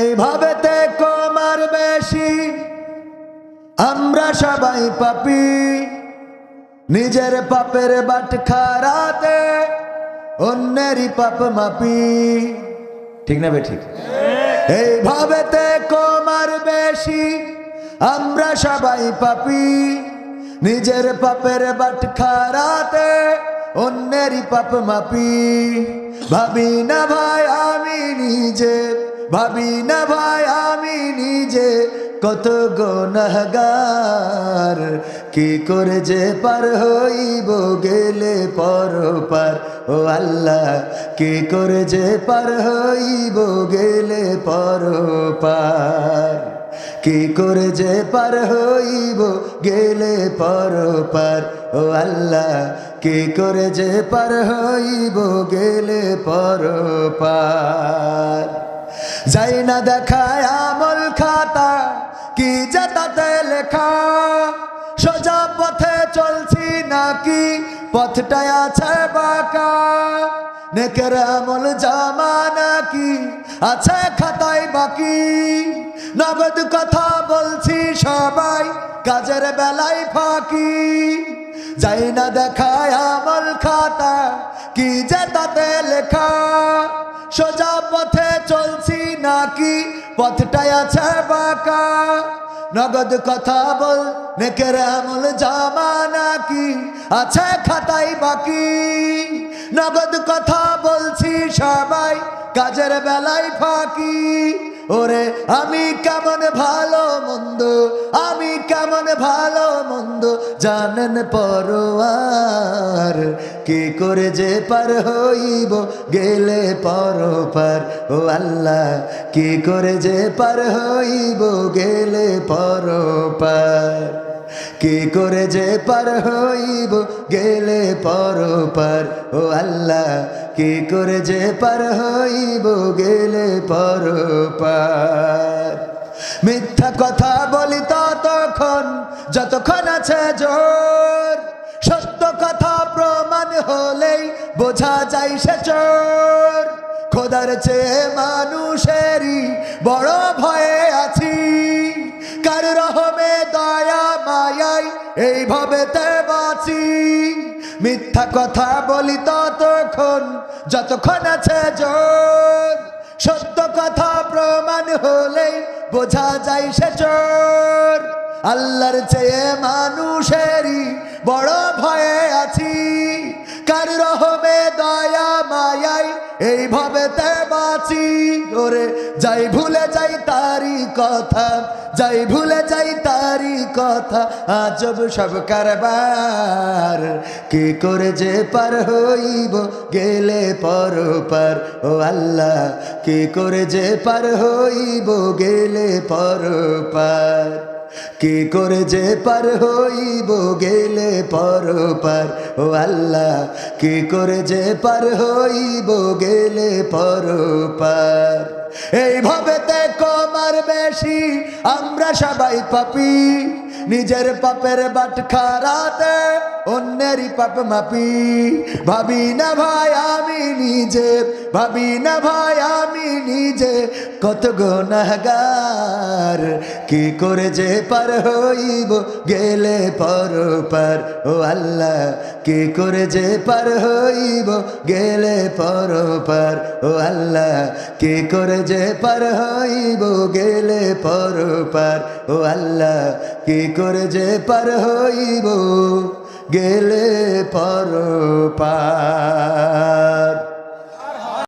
এইভাবেতে কমার বেশি আমরা সবাই পাপী, নিজের পাপের বাটখারাতে অন্যেরই পাপ মাপি। ঠিক না বে ঠিক? এইভাবেতে কমার বেশি আমরা সবাই পাপী, নিজের পাপের বাটখারাতে অন্যেরই পাপ মাপি। ভাবি না ভাই আমি নিজে, ভাবি না ভাই আমি নিজে কত গুনাহগার, কি করে যে পার হইব গেলে পরপার। ও আল্লাহ কি করে যে পার হইব গেলে পরপার, কি করে যে পার হইব গেলে পরপার। ও আল্লাহ কি করে যে পার হইব গেলে পরপার। যাই না দেখায় আমল খাতা, কি যে তাতে লেখা, সোজা পথে চলছি নাকি পথটায় আছে বাঁকা। নেকের আমল জমা নাকি আছে খাতায় বাকি, নগদ কথা বলছি সবাই কাজের বেলায় ফাঁকি। যাই না দেখায় আমল খাতা, কি যে তাতে লেখা, সোজা পথে চলছি নাকি পথটায় আছে বাঁকা। নগদ কথা বল নেকের আমল জমা নাকি আছে খাতায় বাকি, নগদ কথা বলছি সবাই কাজের বেলায় ফাঁকি। ওরে আমি কেমন ভালো মন্দ, আমি কেমন ভালো মন্দ জানেন পরওয়ার, কি করে যে পার হইব গেলে পরপার। ও আল্লাহ কি করে যে পার হইব গেলে পরপার, কি করে যে পার হইব গেলে পরপার। ও আল্লাহ কি করে যে পার হইব গেলে পরপার। মিথ্যা কথা বলি ততক্ষণ যতক্ষণ আছে জোর, সত্য কথা প্রমাণ হলেই বোঝা যায় সে চোর। খোদার চেয়ে মানুষেরই বড় ভয়ে আছি, কার রহমে দয়া মায়াই এইভাবেতে বাঁচি। মিথ্যা কথা বলি ততক্ষণ যতক্ষণ আছে জোর, সত্য কথা প্রমাণ হলেই বোঝা যায় সে চোর। আল্লাহর চেয়ে মানুষেরই বড় ভয়ে আছি, কার রহমে দয়া মায়াই এইভাবেতে বাঁচি। ওরে যাই ভুলে যাই তারি কথা, যাই ভুলে যাই তারি কথা, আজব সব কারবার, কি করে যে পার হইব গেলে পরপার। ও আল্লাহ কি করে যে পার হইব গেলে পরপার, কি করে যে পার হইব গেলে পরপার। ও আল্লাহ কি করে যে পার হইব গেলে পরপার। এইভাবেতে কমার বেশি আমরা সবাই পাপী, নিজের পাপের বাটখারাতে অন্যেরই পাপ মাপি। ভাবি না ভাই আমি নিজে, ভাবি না ভাই আমি নিজে কত গুনাহগার, কি করে যে পার হইব গেলে পরপার। ও আল্লাহ কি করে যে পার হইব গেলে পরপার। ও আল্লাহ কি করে যে পার হইব গেলে পরপার। ও আল্লাহ কি করে যে পার হইব গেলে পরপার।